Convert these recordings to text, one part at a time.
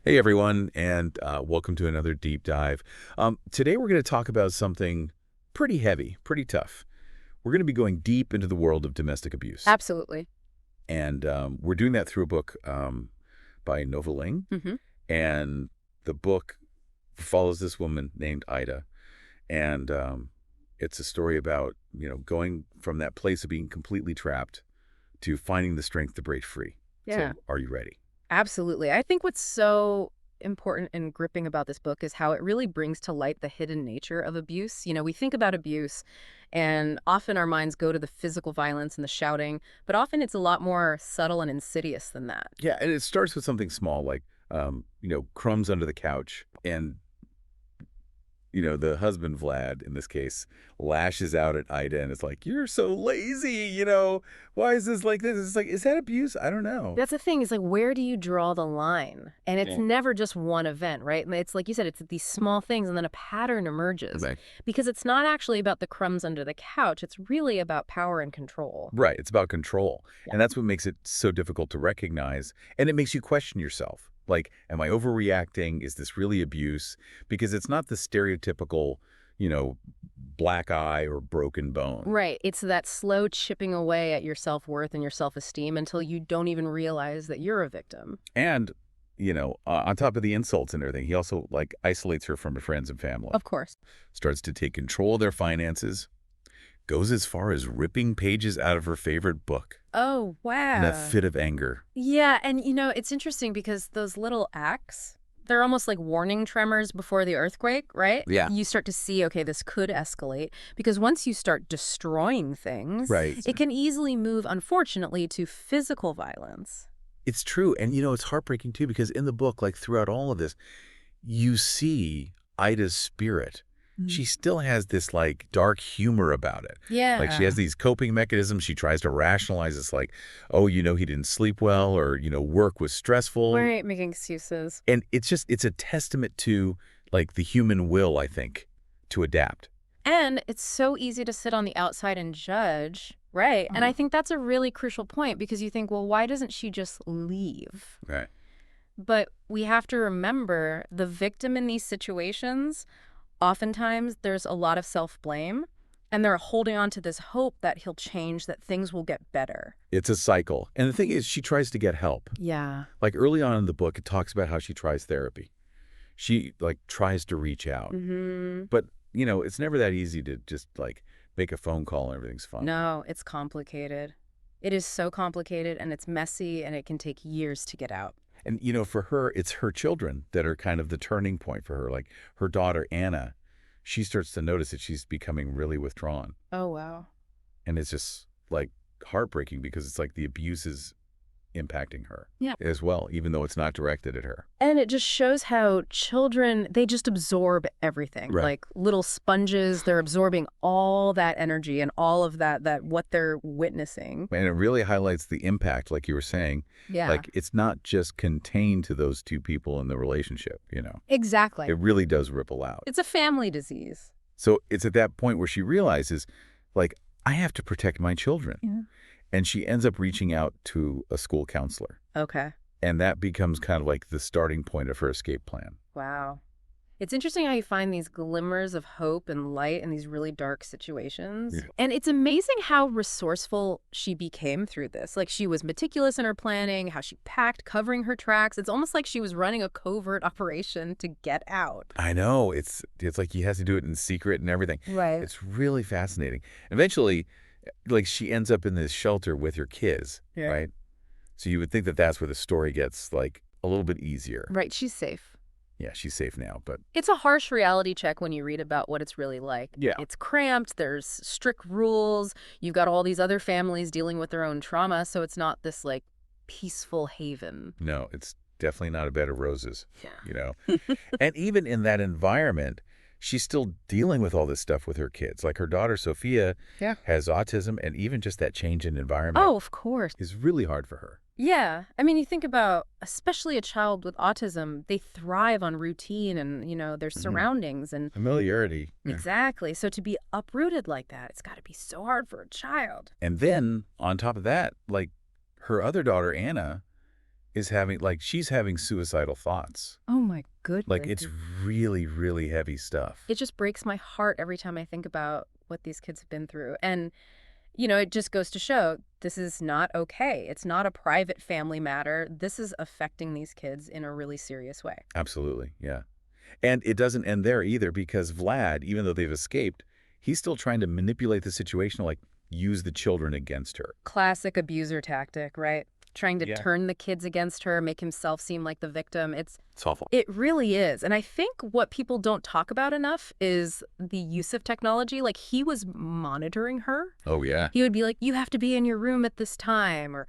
Hey everyone, and welcome to another deep dive. Today we're going to talk about something pretty heavy, pretty tough. We're going to be going deep into the world of domestic abuse. Absolutely. And we're doing that through a book by Nova Ling. hmm And the book follows this woman named Ida. And it's a story about, going from that place of being completely trapped to finding the strength to break free. Yeah, So are you ready? absolutely. I think what's so important and gripping about this book is how it really brings to light the hidden nature of abuse. We think about abuse, and often our minds go to the physical violence and the shouting, but often it's a lot more subtle and insidious than that. Yeah, and it starts with something small like, crumbs under the couch. And, the husband, Vlad, in this case, lashes out at Ida and is like, you're so lazy, why is this like this? It's like, is that abuse? I don't know. That's the thing, is like, where do you draw the line? And it's Yeah. never just one event, right? And it's like you said, it's these small things and then a pattern emerges. Right. Because it's not actually about the crumbs under the couch. It's really about power and control. Right, it's about control. Yeah. And that's what makes it so difficult to recognize. And it makes you question yourself. Like, am I overreacting? Is this really abuse? Because it's not the stereotypical, black eye or broken bone. Right. It's that slow chipping away at your self-worth and your self-esteem until you don't even realize that you're a victim. And, on top of the insults and everything, he also, isolates her from her friends and family. Of course. Starts to take control of their finances, goes as far as ripping pages out of her favorite book Oh, wow. in a fit of anger. Yeah, and it's interesting because those little acts, they're almost like warning tremors before the earthquake, right? Yeah. You start to see, okay, this could escalate because once you start destroying things, Right. it can easily move, unfortunately, to physical violence. It's true. And, it's heartbreaking, too, because in the book, throughout all of this, you see Ida's spirit. She still has this, dark humor about it. Yeah. She has these coping mechanisms. She tries to rationalize this, oh, he didn't sleep well, or, work was stressful. Right, making excuses. And it's a testament to, the human will, I think, to adapt. And it's so easy to sit on the outside and judge, right? And I think that's a really crucial point because you think, well, why doesn't she just leave? Right. But we have to remember the victim in these situations, oftentimes there's a lot of self-blame, and they're holding on to this hope that he'll change, that things will get better. It's a cycle. And the thing is, she tries to get help. Yeah. Early on in the book, it talks about how she tries therapy. She, tries to reach out. Mm-hmm. But, it's never that easy to just, make a phone call and everything's fine. No, it's complicated. It is so complicated, and it's messy, and it can take years to get out. And, for her, it's her children that are kind of the turning point for her. Her daughter, Anna, she starts to notice that she's becoming really withdrawn. Oh, wow. And it's just, heartbreaking because it's the abuse is impacting her as well, even though it's not directed at her. And it just shows how children, they just absorb everything. Right. Like little sponges, they're absorbing all that energy and all of that what they're witnessing. And it really highlights the impact, like you were saying. Yeah. It's not just contained to those two people in the relationship, Exactly. It really does ripple out. It's a family disease. So it's at that point where she realizes, I have to protect my children. Yeah. And she ends up reaching out to a school counselor. Okay. And that becomes kind of the starting point of her escape plan. Wow. It's interesting how you find these glimmers of hope and light in these really dark situations. Yeah. And it's amazing how resourceful she became through this. She was meticulous in her planning, how she packed, covering her tracks. It's almost like she was running a covert operation to get out. I know. It's like he has to do it in secret and everything. Right. It's really fascinating. Eventually, she ends up in this shelter with her kids, Yeah. right? So you would think that that's where the story gets, a little bit easier. Right. She's safe. Yeah, she's safe now, but... It's a harsh reality check when you read about what it's really like. Yeah. It's cramped. There's strict rules. You've got all these other families dealing with their own trauma. So it's not this, peaceful haven. No, it's definitely not a bed of roses, Yeah. And even in that environment, she's still dealing with all this stuff with her kids. Her daughter, Sophia, has autism, and even just that change in environment Oh, of course. is really hard for her. Yeah. I mean, you think about, especially a child with autism, they thrive on routine and, their surroundings and... Familiarity. Exactly. So to be uprooted like that, it's got to be so hard for a child. And then, on top of that, her other daughter, Anna, is she's having suicidal thoughts. Oh my Like, goodness. it's really, really heavy stuff. It just breaks my heart every time I think about what these kids have been through. And, it just goes to show this is not okay. It's not a private family matter. This is affecting these kids in a really serious way. Absolutely, yeah. And it doesn't end there either, because Vlad, even though they've escaped, he's still trying to manipulate the situation to, use the children against her. Classic abuser tactic, right? Trying to Yeah. turn the kids against her, make himself seem like the victim. It's awful. It really is. And I think what people don't talk about enough is the use of technology. Like, he was monitoring her. Oh, yeah. He would be like, you have to be in your room at this time, or,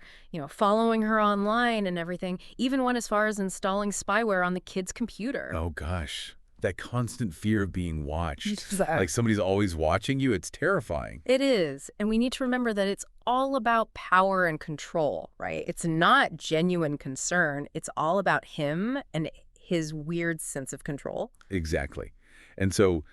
following her online and everything, even went as far as installing spyware on the kid's computer. Oh, gosh. That constant fear of being watched. Exactly. Like somebody's always watching you. It's terrifying. It is. And we need to remember that it's all about power and control, right? It's not genuine concern. It's all about him and his weird sense of control. Exactly. And so,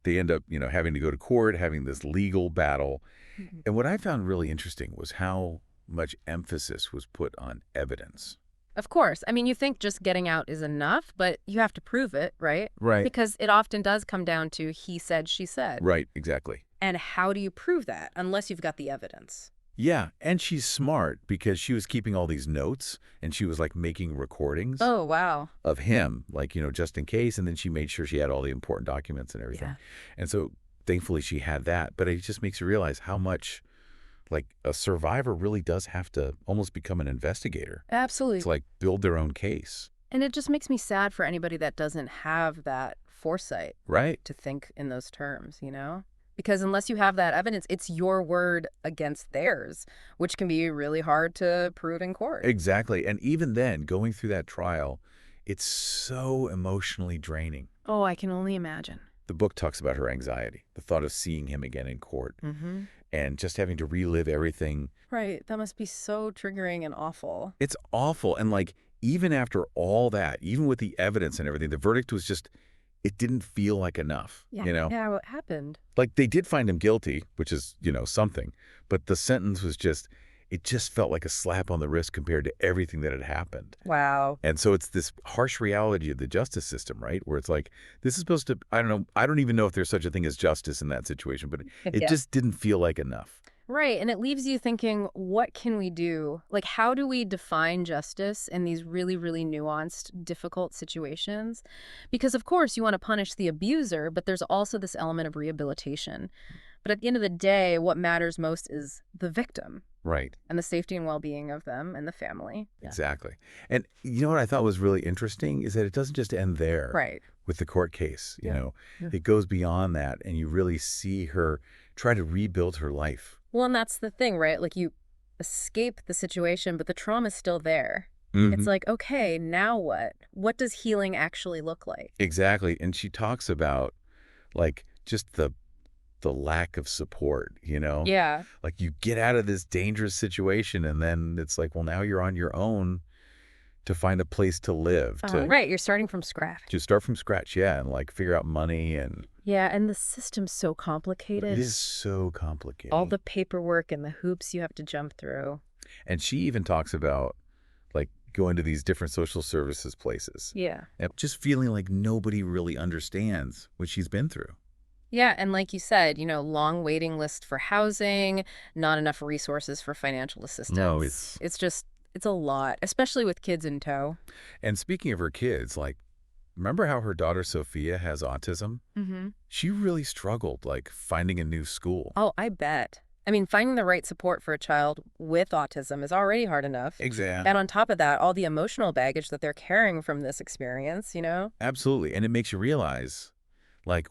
they end up, having to go to court, having this legal battle. Mhm. And what I found really interesting was how much emphasis was put on evidence. Of course. I mean, you think just getting out is enough, but you have to prove it, right? Right. Because it often does come down to he said, she said. Right, exactly. And how do you prove that unless you've got the evidence? Yeah, and she's smart because she was keeping all these notes, and she was making recordings Oh, wow. of him, just in case, and then she made sure she had all the important documents and everything. Yeah. And so thankfully she had that, but it just makes you realize how much a survivor really does have to almost become an investigator Absolutely. to build their own case. And it just makes me sad for anybody that doesn't have that foresight Right. to think in those terms, Because unless you have that evidence, it's your word against theirs, which can be really hard to prove in court. Exactly. And even then, going through that trial, it's so emotionally draining. Oh, I can only imagine. The book talks about her anxiety, the thought of seeing him again in court, Mm-hmm. and just having to relive everything. Right. That must be so triggering and awful. It's awful. And even after all that, even with the evidence and everything, the verdict was just, it didn't feel like enough, Yeah, what happened? They did find him guilty, which is, something, but the sentence was it just felt like a slap on the wrist compared to everything that had happened. Wow. And so it's this harsh reality of the justice system, right? Where it's this is supposed to, I don't know, I don't even know if there's such a thing as justice in that situation, but it Yeah. just didn't feel like enough. Right. And it leaves you thinking, what can we do? How do we define justice in these really, really nuanced, difficult situations? Because, of course, you want to punish the abuser, but there's also this element of rehabilitation. But at the end of the day, what matters most is the victim Right. and the safety and well-being of them and the family. Yeah. Exactly. And you know what I thought was really interesting is that it doesn't just end there Right. with the court case. Yeah. It goes beyond that, and you really see her try to rebuild her life. Well, and that's the thing, right? You escape the situation, but the trauma's still there. Mhm. It's okay, now what? What does healing actually look like? Exactly. And she talks about just the lack of support, Yeah. You get out of this dangerous situation, and then it's well, now you're on your own to find a place to live, Right, you're starting from scratch. to start from scratch, yeah, and figure out money, and Yeah, and the system's so complicated. it is so complicated. All the paperwork and the hoops you have to jump through. And she even talks about going to these different social services places Yeah. and just feeling like nobody really understands what she's been through. Yeah, and like you said, long waiting list for housing, not enough resources for financial assistance. No, it's a lot, especially with kids in tow. And speaking of her kids, remember how her daughter Sophia has autism? Mm-hmm. She really struggled, finding a new school. Oh, I bet. I mean, finding the right support for a child with autism is already hard enough. Exactly. And on top of that, all the emotional baggage that they're carrying from this experience, Absolutely. And it makes you realize,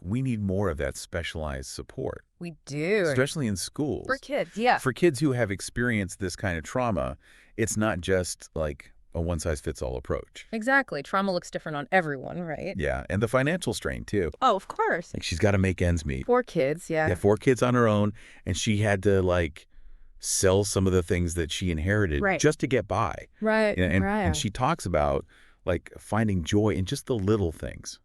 we need more of that specialized support. We do. Especially in schools. For kids, yeah. For kids who have experienced this kind of trauma, it's not just a one-size-fits-all approach. Exactly. Trauma looks different on everyone, right? Yeah, and the financial strain, too. Oh, of course. She's got to make ends meet. 4 kids, yeah. Yeah, 4 kids on her own, and she had to, sell some of the things that she inherited Right. just to get by. Right, And right. she talks about, finding joy in just the little things.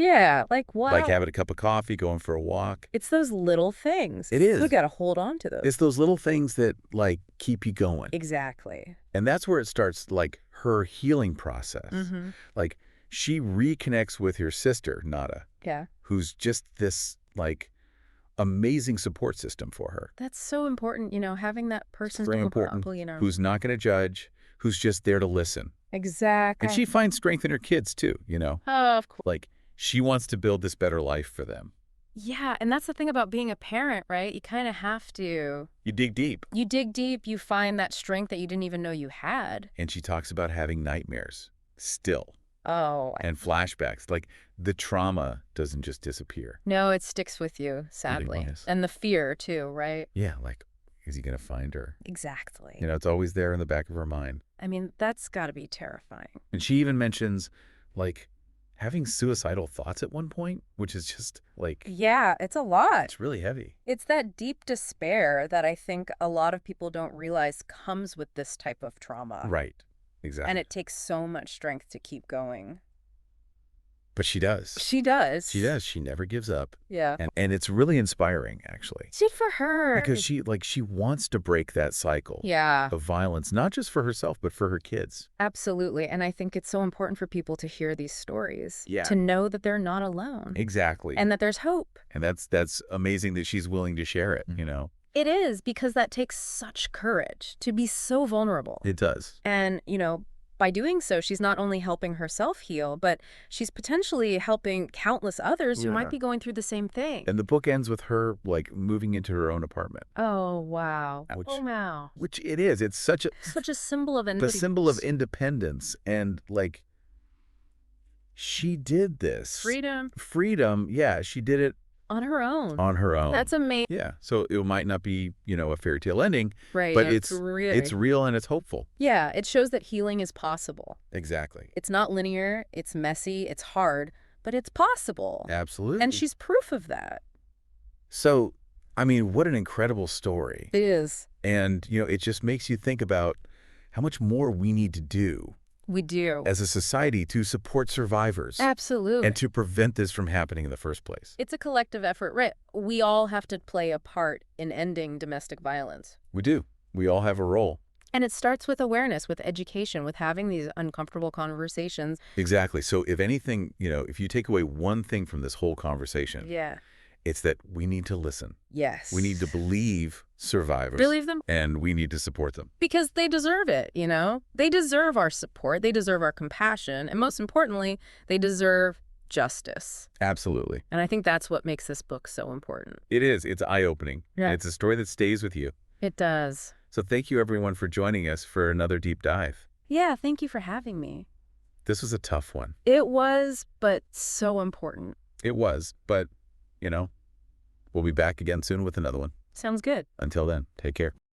Yeah, like what? Like having a cup of coffee, going for a walk. It's those little things. It is. We got to hold on to those. It's those little things that, like, keep you going. Exactly. And that's where it starts, like, her healing process. Like, she reconnects with her sister, Nada. Yeah. Who's just this, like, amazing support system for her. That's so important, having that person Very to important. open up, Who's not going to judge, who's just there to listen. Exactly. And she finds strength in her kids, too, Oh, of course. Like, she wants to build this better life for them. Yeah, and that's the thing about being a parent, right? You kind of have to. You dig deep. You dig deep, you find that strength that you didn't even know you had. And she talks about having nightmares still. Oh. And flashbacks. Like, the trauma doesn't just disappear. No, it sticks with you, sadly. And the fear, too, right? Yeah, like, is he going to find her? Exactly. It's always there in the back of her mind. I mean, that's got to be terrifying. And she even mentions, like, having suicidal thoughts at one point, which is just, like... Yeah, it's a lot. It's really heavy. It's that deep despair that I think a lot of people don't realize comes with this type of trauma. Right. Exactly. And it takes so much strength to keep going. But she does. She does. She does. She never gives up. Yeah. And it's really inspiring, actually. Good for her. Because she wants to break that cycle of violence, not just for herself, but for her kids. Absolutely. And I think it's so important for people to hear these stories. Yeah. To know that they're not alone. Exactly. And that there's hope. And that's amazing that she's willing to share it, It is, because that takes such courage to be so vulnerable. It does. And, by doing so, she's not only helping herself heal, but she's potentially helping countless others who might be going through the same thing. And the book ends with her, like, moving into her own apartment. Oh, wow. Which it is. It's such a symbol of independence. The symbol of independence. And, like, she did this. Freedom, yeah. She did it on her own. That's amazing. Yeah. So it might not be, a fairy tale ending. Right. But it's real and it's hopeful. Yeah. It shows that healing is possible. Exactly. It's not linear. It's messy. It's hard. But it's possible. Absolutely. And she's proof of that. So, I mean, what an incredible story. It is. And, it just makes you think about how much more we need to do. We do. As a society to support survivors. Absolutely. And to prevent this from happening in the first place. It's a collective effort, right? We all have to play a part in ending domestic violence. We do. We all have a role. And it starts with awareness, with education, with having these uncomfortable conversations. Exactly. So if anything, if you take away one thing from this whole conversation, it's that we need to listen. Yes. We need to believe survivors. Believe them. And we need to support them. Because they deserve it, They deserve our support. They deserve our compassion. And most importantly, they deserve justice. Absolutely. And I think that's what makes this book so important. It is. It's eye-opening. Yeah. And it's a story that stays with you. It does. So thank you, everyone, for joining us for another deep dive. Yeah, thank you for having me. This was a tough one. It was, but so important. It was, but, we'll be back again soon with another one. Sounds good. Until then, take care.